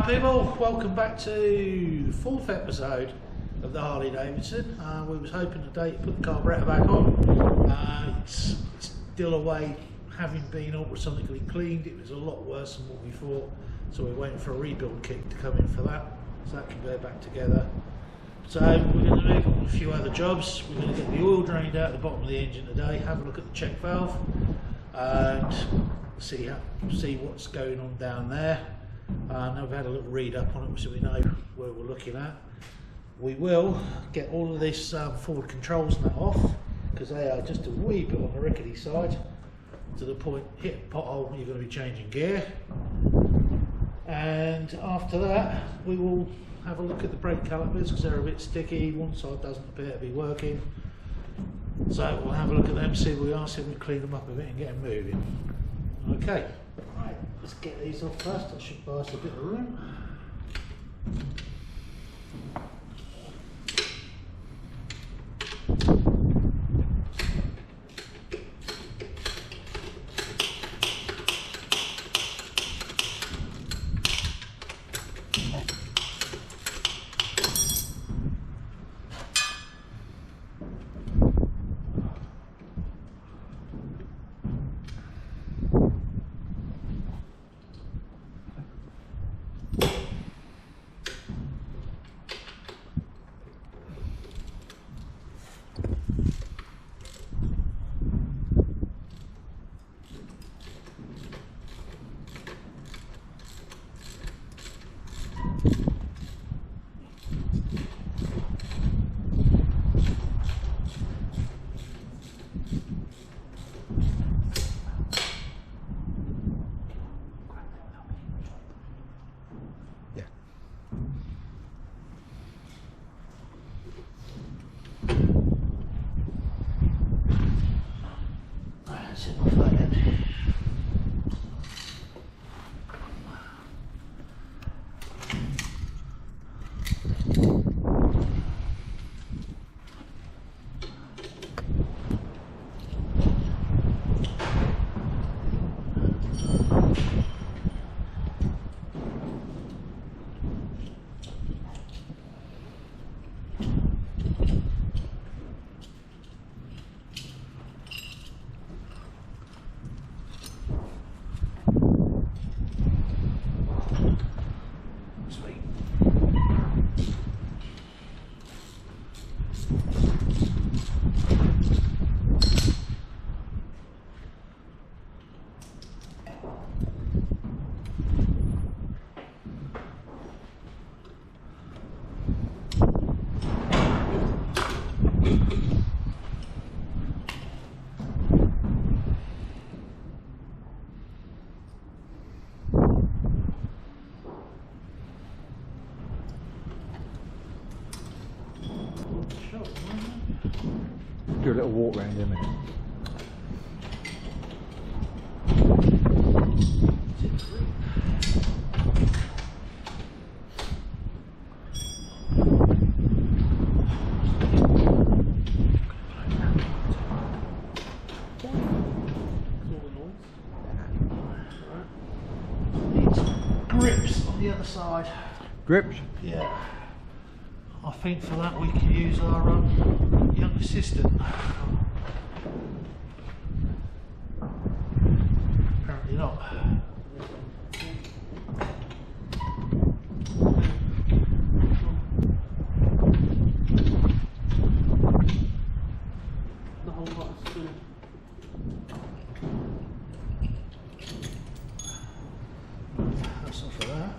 Hi people, welcome back to the 4th episode of the Harley Davidson. We was hoping today to put the carburettor back on. It's still away, having been ultrasonically cleaned. It was a lot worse than what we thought, so we're waiting for a rebuild kit to come in for that, so that can go back together. So we're going to move on with a few other jobs. We're going to get the oil drained out at the bottom of the engine today, have a look at the check valve and see what's going on down there. Now we've had a little read up on it so we know where we're looking at. We will get all of this forward controls and that off, because they are just a wee bit on the rickety side, to the point hit a pothole you're going to be changing gear. And after that we will have a look at the brake calipers, because they're a bit sticky. One side doesn't appear to be working, so we'll have a look at them, see where we are, see if we can clean them up a bit and get them moving. Okay, right, let's get these off first. That should buy us a bit of room. Do a little walk around in a minute. Grips on the other side. Grips? Yeah. I think for that we can use our young assistant. Apparently not. That's all for that.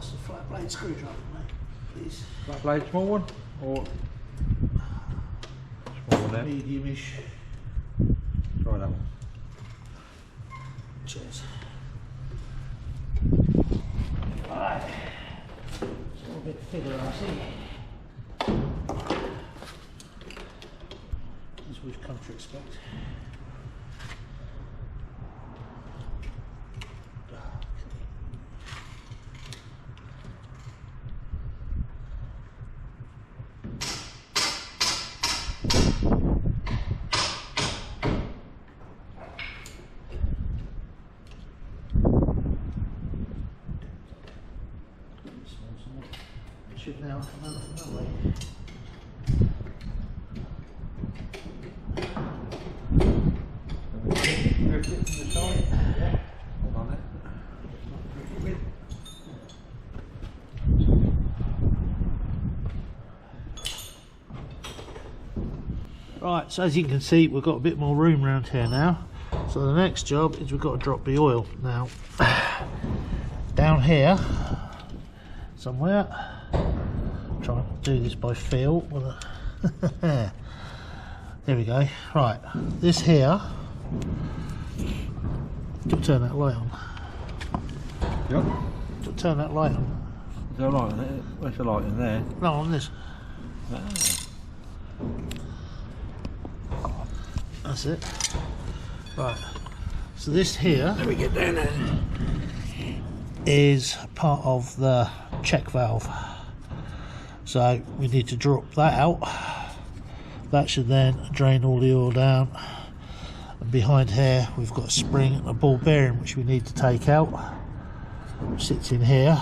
The flat blade screwdriver, mate, please. Flat blade, small one, or small one there? Medium-ish. Try that one. Cheers. Alright. It's a little bit fiddler, I see. As we've come to expect. Should now come out from that way. Drift it from the side. Yeah. Hold on there. Right, so as you can see, we've got a bit more room around here now. So the next job is we've got to drop the oil. Now, down here, somewhere, trying to do this by feel. With a there we go. Right, this here, do turn that light on. Yep. Do turn that light on. Is there a light in there? Where's the light in there? No, on this. Ah. That's it. Right. So this here, let me get down there, is part of the check valve. So we need to drop that out. That should then drain all the oil down. And behind here we've got a spring and a ball bearing which we need to take out. Sits in here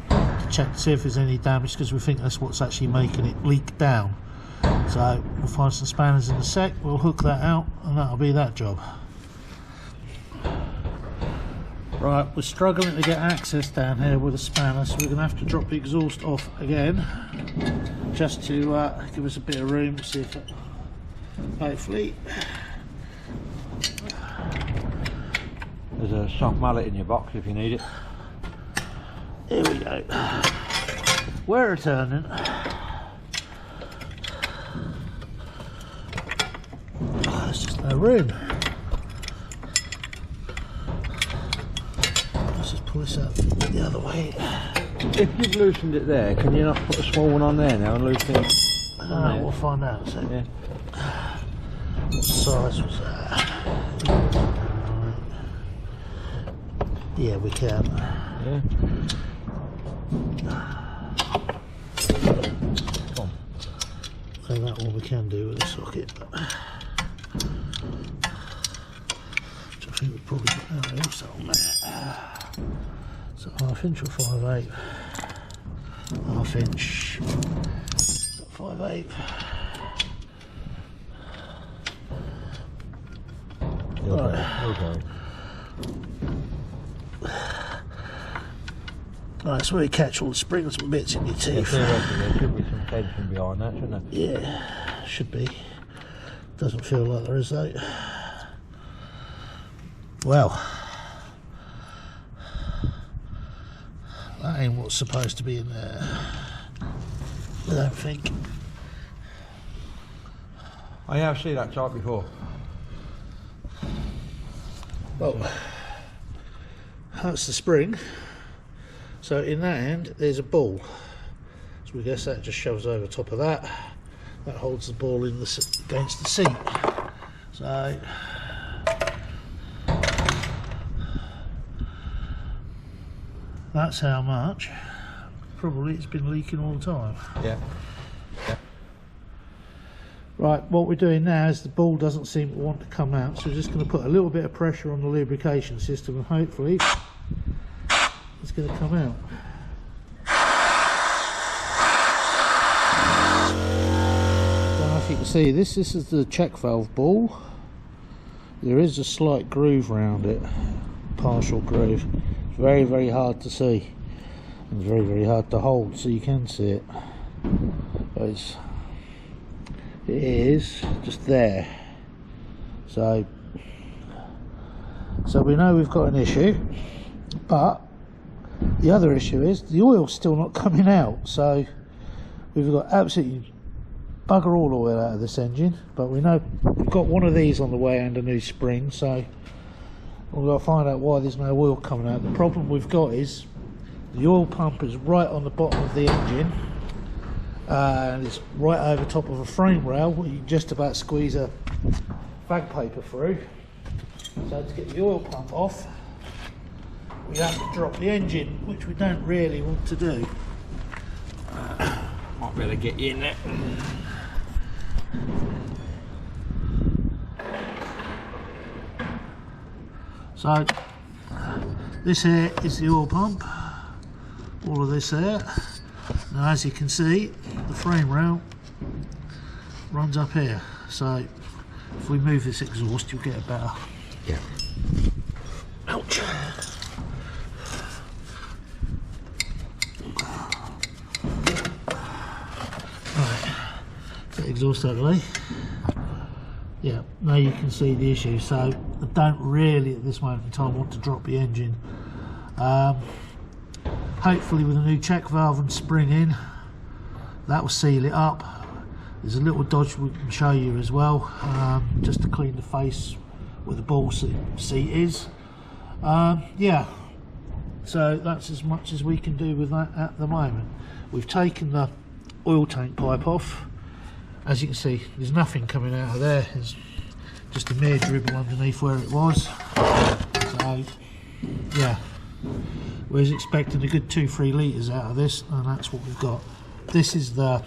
to check to see if there's any damage, because we think that's what's actually making it leak down. So we'll find some spanners in a sec, we'll hook that out and that'll be that job. Right, we're struggling to get access down here with a spanner, so we're going to have to drop the exhaust off again just to give us a bit of room, see if it, hopefully. There's a soft mallet in your box if you need it. Here we go. We're returning. Oh, there's just no room. Let's just pull this out the other way. If you've loosened it there, can you not put a small one on there now and loosen it? We'll find out. So, Yeah. what size was that? Yeah, we can. Yeah. Come on. So that one we can do with a socket. But which I think we probably got out also on there. So 1/2 inch or 5/8. 1/2 inch. 5/8. Okay. Right, that's where you catch all the springs and bits in your teeth. There should be some tension behind that, shouldn't there? Yeah, should be. Doesn't feel like there is though. Well, that ain't what's supposed to be in there, I don't think. I have seen that type before. Well, that's the spring. So in that end there's a ball. So we guess that just shoves over top of that. That holds the ball in against the seat. So that's how much. Probably it's been leaking all the time. Yeah. Right, what we're doing now is the ball doesn't seem to want to come out, so we're just going to put a little bit of pressure on the lubrication system and hopefully it's going to come out. Don't know if you can see this is the check valve ball. There is a slight groove around it, partial groove. It's very, very hard to see and very, very hard to hold, so you can see it. But it is just there. So we know we've got an issue, but the other issue is the oil's still not coming out. So we've got absolutely bugger all oil out of this engine, but we know we've got one of these on the way and a new spring, so we've got to find out why there's no oil coming out. The problem we've got is the oil pump is right on the bottom of the engine, and it's right over top of a frame rail where you can just about squeeze a fag paper through. So to get the oil pump off, we have to drop the engine, which we don't really want to do. Might better get you in there. So this here is the oil pump, all of this here. Now as you can see, the frame rail runs up here, so if we move this exhaust you'll get a better. Yeah. Ouch. Right, get the exhaust out of the way. Yeah, now you can see the issue. So I don't really at this moment in time want to drop the engine. Hopefully with a new check valve and spring in, that will seal it up. There's a little dodge we can show you as well, just to clean the face where the ball seat is. Yeah, so that's as much as we can do with that at the moment. We've taken the oil tank pipe off. As you can see, there's nothing coming out of there. There's just a mere dribble underneath where it was. So, yeah, we was expecting a good 2-3 litres out of this, and that's what we've got. This is the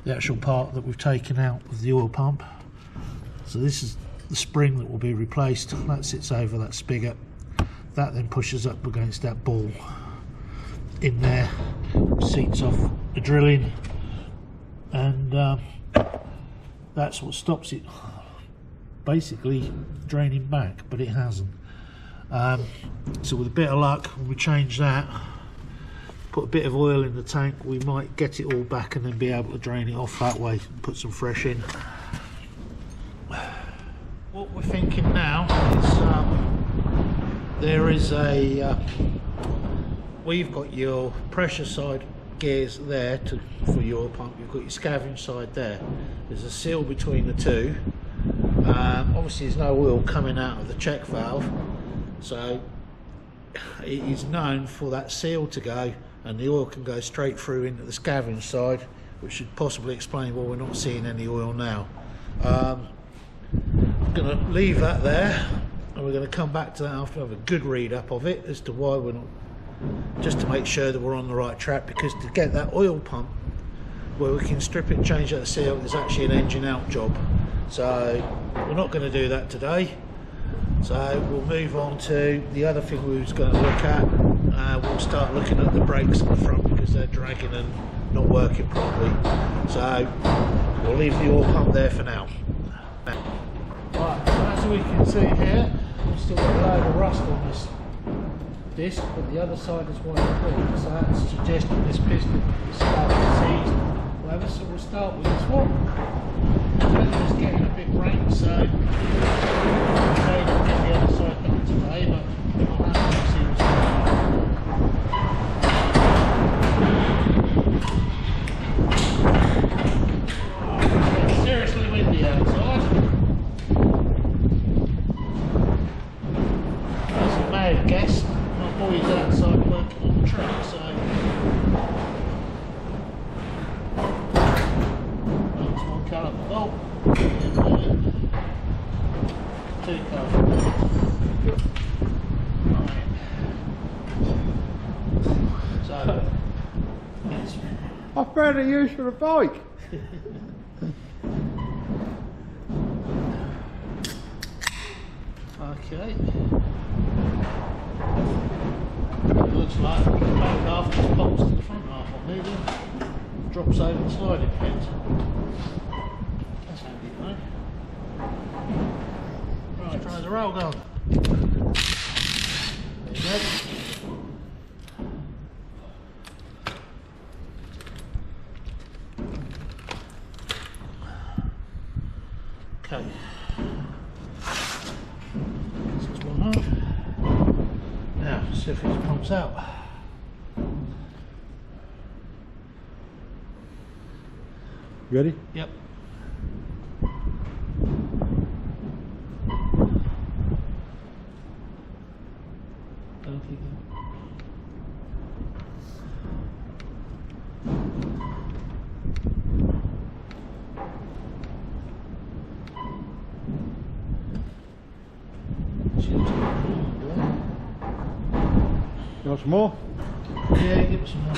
actual part that we've taken out of the oil pump. So this is the spring that will be replaced. That sits over that spigot. That then pushes up against that ball in there, seats off the drilling, and that's what stops it basically draining back, but it hasn't. So with a bit of luck, when we change that, put a bit of oil in the tank, we might get it all back and then be able to drain it off that way and put some fresh in. What we're thinking now is there is a we've got your pressure side gears there for your pump. You've got your scavenge side there. There's a seal between the two. Obviously there's no oil coming out of the check valve, so it is known for that seal to go and the oil can go straight through into the scavenge side, which should possibly explain why we're not seeing any oil now. I'm going to leave that there and we're going to come back to that after I have a good read up of it as to why we're not, just to make sure that we're on the right track, because to get that oil pump where we can strip it and change that seal is actually an engine out job. So we're not going to do that today. So we'll move on to the other thing we was going to look at. We'll start looking at the brakes at the front because they're dragging and not working properly. So we'll leave the oil pump there for now. Right, so as we can see here, we've still got a load of rust on this disc, but the other side is white clean, so that's suggesting this piston is starting seized. Whatever, so we'll start with this one. The weather's getting a bit rain, so okay, we'll get the other side done today, but we'll have to see what's going on. It's seriously windy outside. As you may have guessed, my boy's outside working on the truck, so that's one colour. Oh, two colours. Right. So, it's I found a use for a bike. okay. It looks like the back half just pops to the front half on me, then drops over the sliding pins. That's handy, right? Right, try the rail gun. There you go. Okay. This is one off. Now, see if it pumps out. Ready? Yep. Don't think You want some more? yeah, give it some more.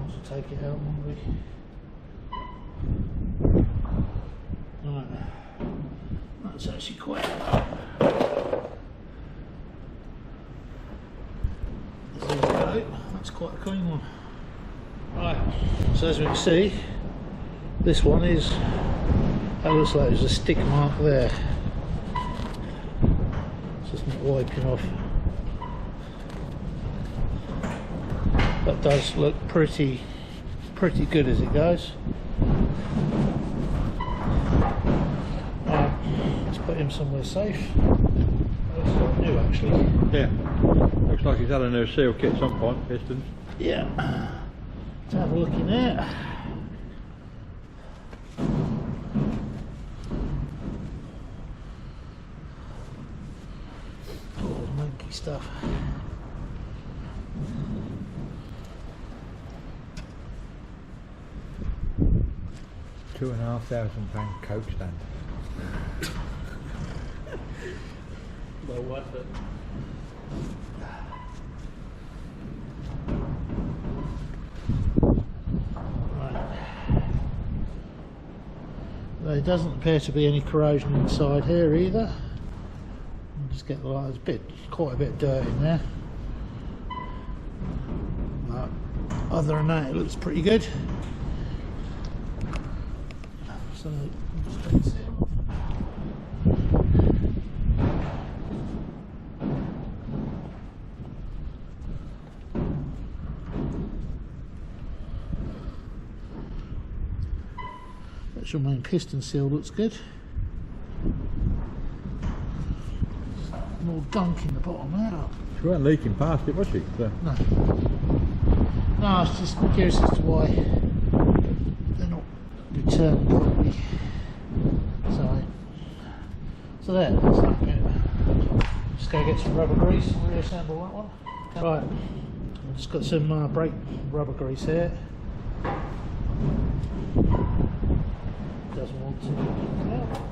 Also take it out, won't we? Right. That's actually quite. There we go. That's quite a clean one. Right. So as we can see, this one is. That looks like there's a stick mark there. It's just not wiping off. That does look pretty good as it goes. Let's put him somewhere safe. That's not new actually. Yeah. Looks like he's had a new seal kit at some point, pistons. Yeah. Let's have a look in there. Monkey stuff. £2,500 coat stand. Well worth it. Right. There doesn't appear to be any corrosion inside here either. Just get the light. There's quite a bit of dirt in there. But other than that, it looks pretty good. So let's see. Actual main piston seal looks good. More gunk in the bottom there. She weren't leaking past it, was she? So. No. No, I was just curious as to why they're not returned properly. So there, that's that bit. Just go get some rubber grease and reassemble that one. Right, I've just got some brake rubber grease here. Doesn't want to come out.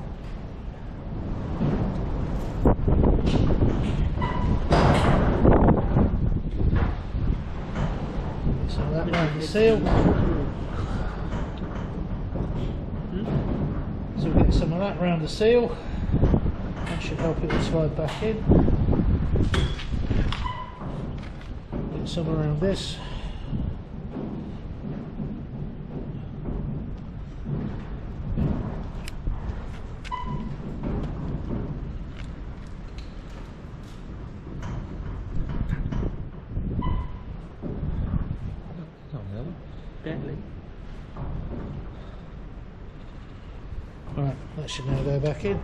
So that around the seal. So we get some of that round the seal. That should help it to slide back in. Get some around this. Right, that should now go back in.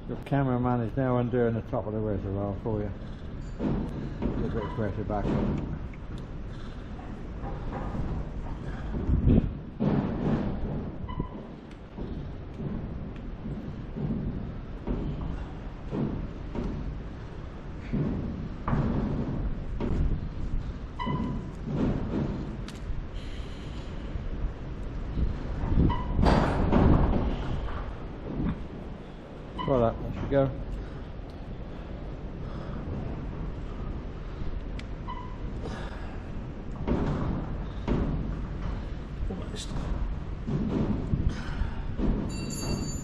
Your cameraman is now undoing the top of the reservoir for you. A little bit pressure back on. Try that, that should go. Almost.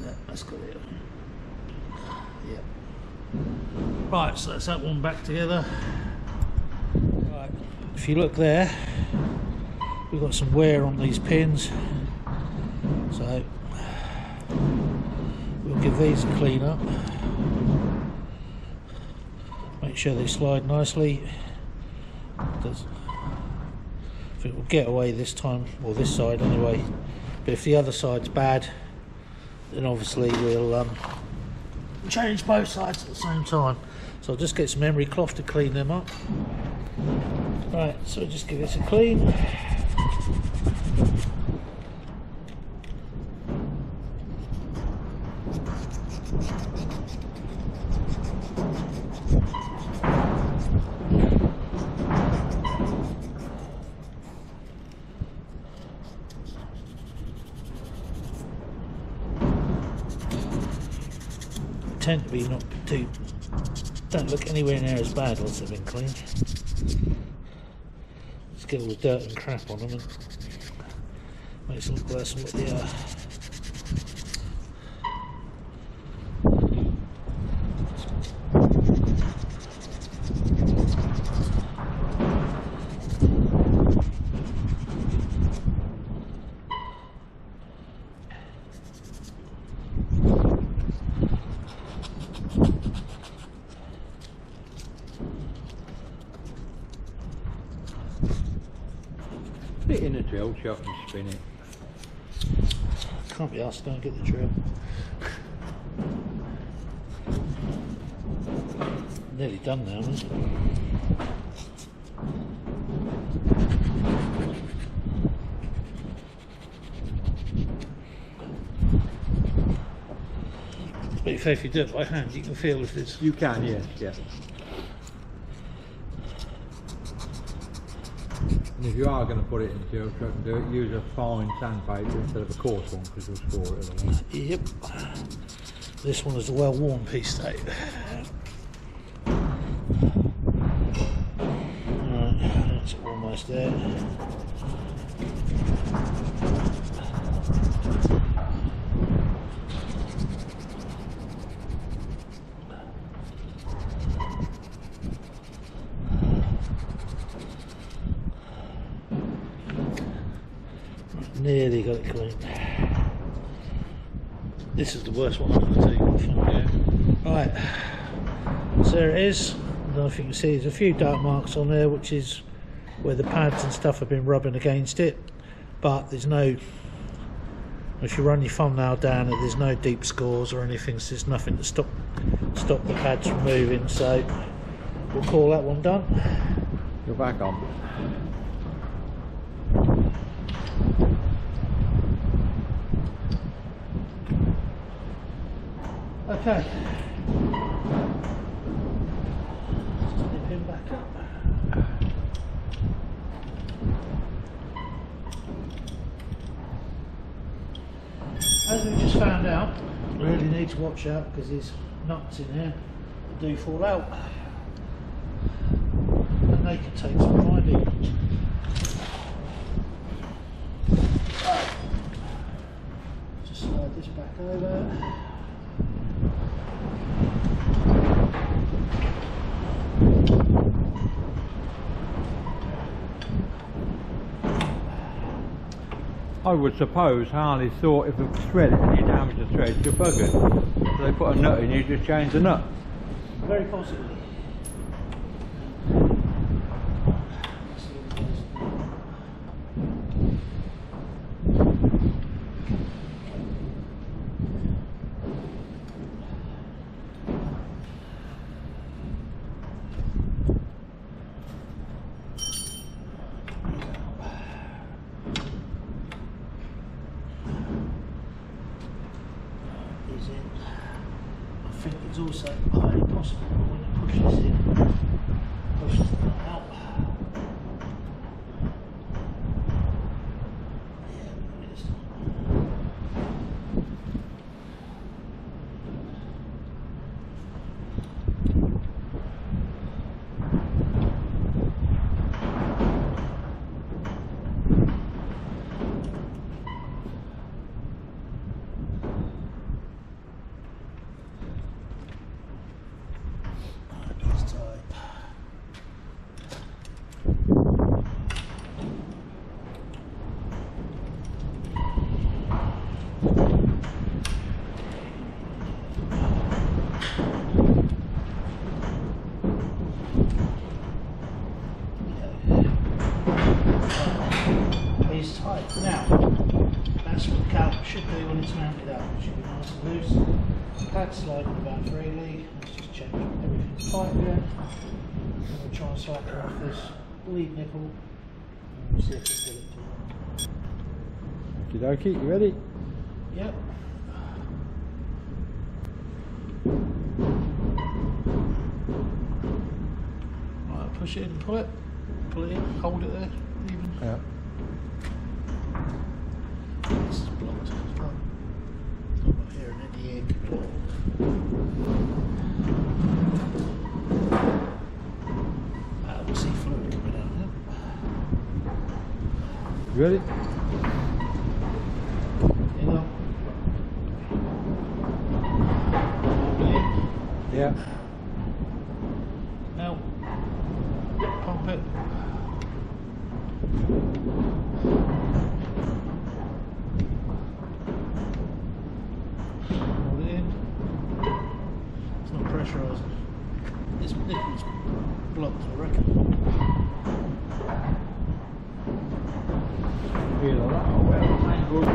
Yeah, that's good. Yeah. Right, so that's that one back together. Right. If you look there, we've got some wear on these pins. So we'll give these a clean up. Make sure they slide nicely. I think we'll get away this time, or this side anyway. But if the other side's bad, then obviously we'll change both sides at the same time. So I'll just get some emery cloth to clean them up. Right, so just give this a clean. Tend to be not too, don't look anywhere near as bad once they've been cleaned. Just get all the dirt and crap on them and makes them look worse than what they are. Put it in the drill shop and spin it. Can't be asked to go and get the drill. Nearly done now, isn't it? But if you do it by hand, you can feel if it's... You can, yes, yeah. And if you are going to put it in the drill truck and do it, use a fine sandpaper instead of a coarse one, because you'll score it otherwise. Yep. This one is a well-worn piece, though. Right, that's almost there. Nearly got it clean. This is the worst one I'm going to take. Right, so there it is. I don't know if you can see there's a few dark marks on there, which is where the pads and stuff have been rubbing against it, but there's no, if you run your thumbnail down it, there's no deep scores or anything, so there's nothing to stop the pads from moving, so we'll call that one done. You're back on. Okay. Snip him back up. As we just found out, really need to watch out because there's nuts in here that do fall out. And they can take some finding. Just slide this back over. I would suppose Harley thought if you thread it and you damage the thread, you're buggered. So they put a nut in, you just change the nut. Very possibly. I think it's also highly possible that when you push this in, pushes the nut out. Yeah, it is. That's what the caliper should do when it's mounted up. It should be nice and loose. Pad sliding about freely. Let's just check everything's tight here. And we'll try and slacken off this bleed nipple. And we'll see if we can get it to run. Okie dokie, you ready? Yep. Right, push it in, pull it in, hold it there, even. Yeah. This is blocked as well. I'm not hearing any air control. We'll see fluid coming out now. You ready? Yeah. Now, pump it. Hold it in. It's not pressurising. This nipple's blocked, I reckon. Feel like that. Oh, well, the main board is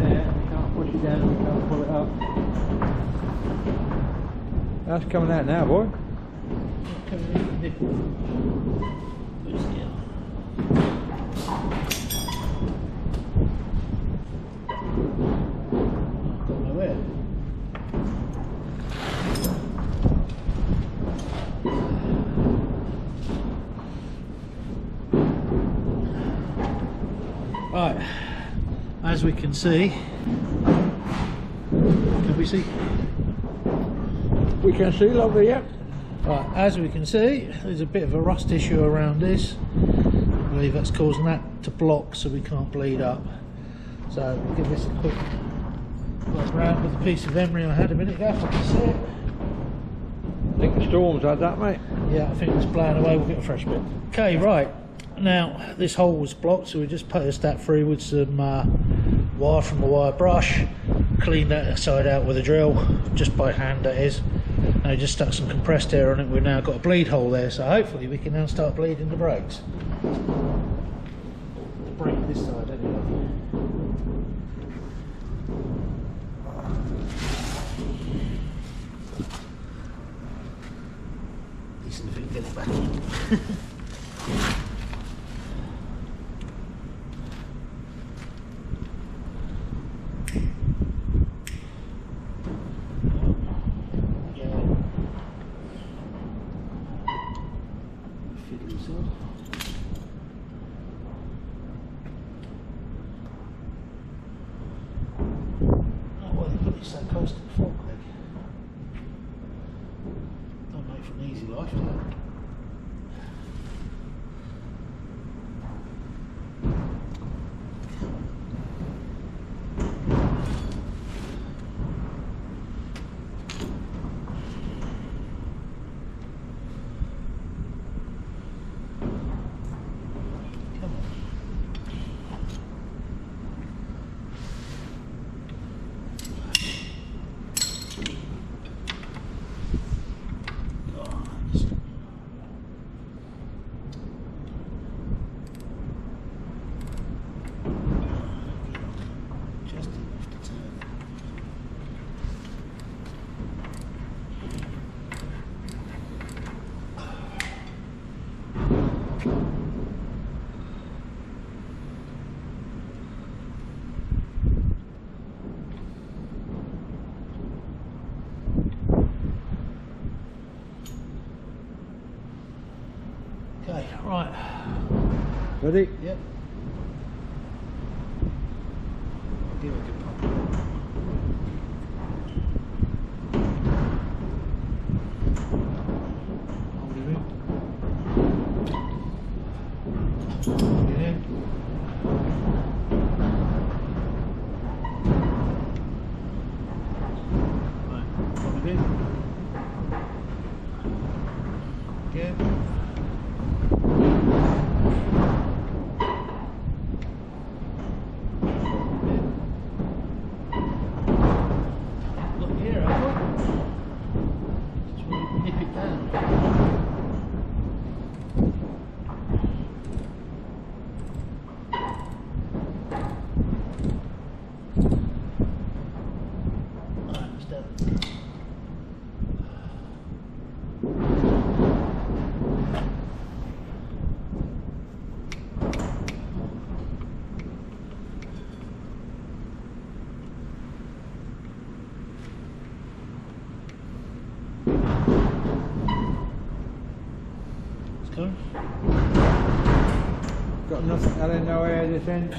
there. We can't push it down, we can't pull it up. That's coming out now, boy. Coming in the nipple. Loose it out. Don't know where. Right, as we can see, can we see? We can see, lovely, yep. Right, as we can see, there's a bit of a rust issue around this. I believe that's causing that to block so we can't bleed up. So we'll give this a quick look around with a piece of emery I had a minute ago, if I can see it. I think the storm's had that, mate. Yeah, I think it's blown away, we'll get a fresh bit. Okay, right, now this hole was blocked, so we just posed that through with some wire from a wire brush, cleaned that side out with a drill, just by hand that is. I just stuck some compressed air on it. We've now got a bleed hole there, so hopefully we can now start bleeding the brakes. The brake this side anyway. Decent if we can get it back in. So close to the fork leg. Don't make for an easy life, do it? Okay, right. Ready? Yep. I'll give it a good pump. Hold it in. Hold it in. Right, hold it in. Again. Alright, it's done. It's going. Got nothing, I don't know where this end.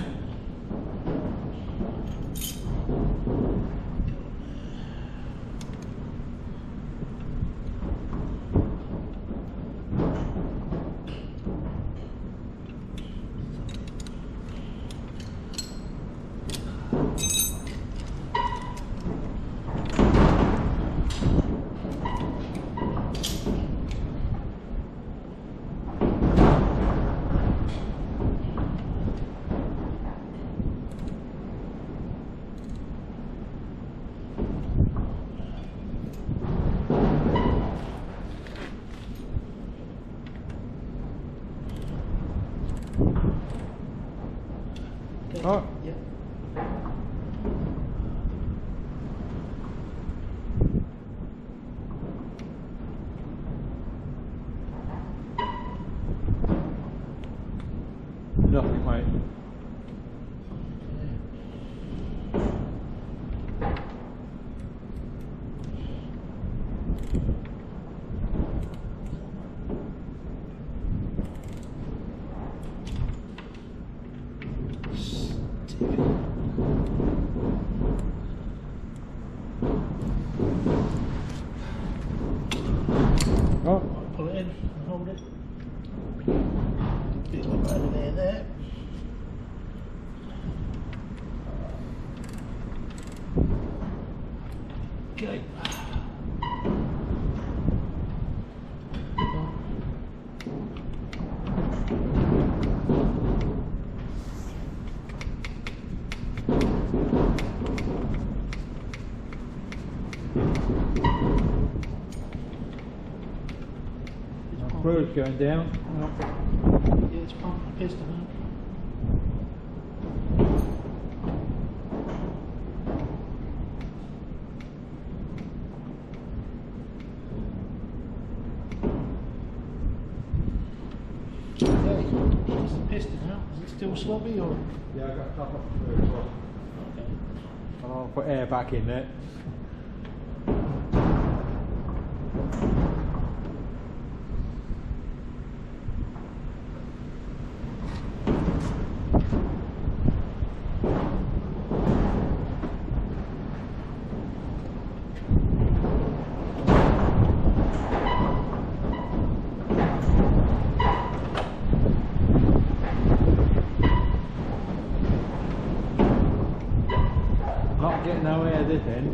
Oh. Yep. Nothing, mate. Oh. Pull it in and hold it. Bit one over there. Okay. Screw's going down. Yeah, it's pumping the piston out. Okay, it's the piston out. Is it still sloppy or? Yeah, I got a couple of screws. Okay. I'll put air back in there. Not getting nowhere this end.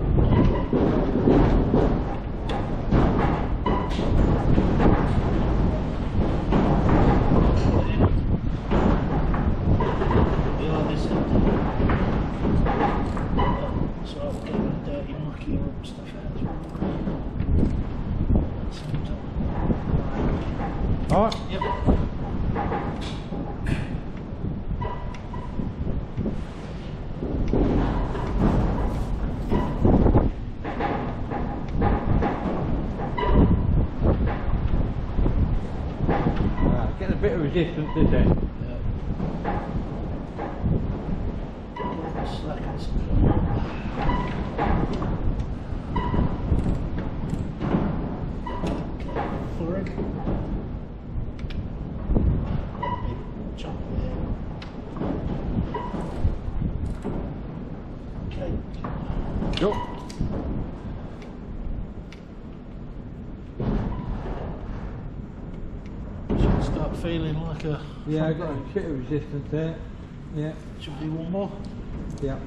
Behind this end. So I'll get the dirty mucky and stuff out as well. Alright. Yep. Getting a bit of resistance this end. Slackers. Forward. Jump there. Okay. Go. Should start feeling like a. Yeah, I got a bit of resistance there. Yeah. Should do one more. Yeah.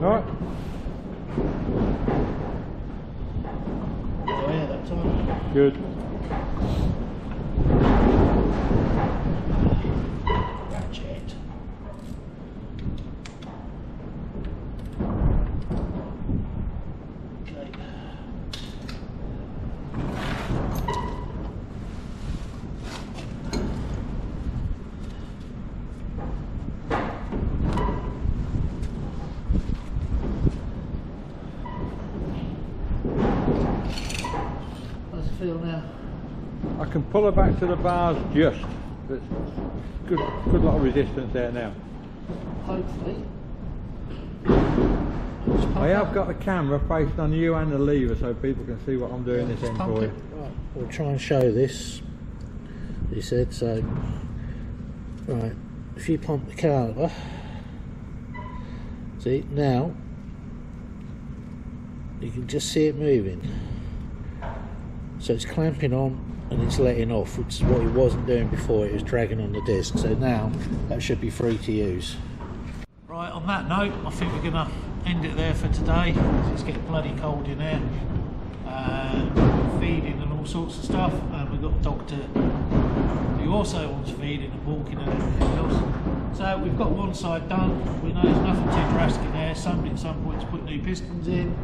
Alright. Oh yeah, that time. Good. Ratchet. Okay. feel now? I can pull her back to the bars just. There's good lot of resistance there now. Hopefully. I have got the camera faced on you and the lever so people can see what I'm doing this end for you. Right, we'll try and show this. He said so. Right, if you pump the caliper, see now you can just see it moving. So it's clamping on and it's letting off, which is what it wasn't doing before. It was dragging on the disc. So now that should be free to use. Right, on that note, I think we're going to end it there for today. It's getting bloody cold in there, feeding and all sorts of stuff, and we've got a doctor who also wants feeding and walking and everything else. So we've got one side done. We know there's nothing too drastic in there. Somebody at some point to put new pistons in.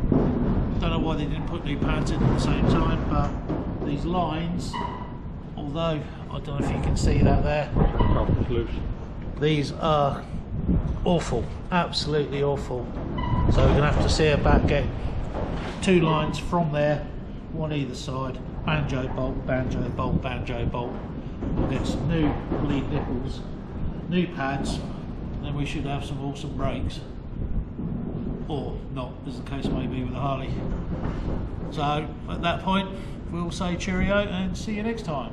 Don't know why they didn't put new pads in at the same time, but these lines, although I don't know if you can see that there, these are awful, absolutely awful. So we're going to have to see about getting two lines from there, one either side, banjo bolt, banjo bolt, banjo bolt. We'll get some new bleed nipples, new pads, and then we should have some awesome brakes. Or not, as the case may be with the Harley. So at that point, we'll say cheerio and see you next time.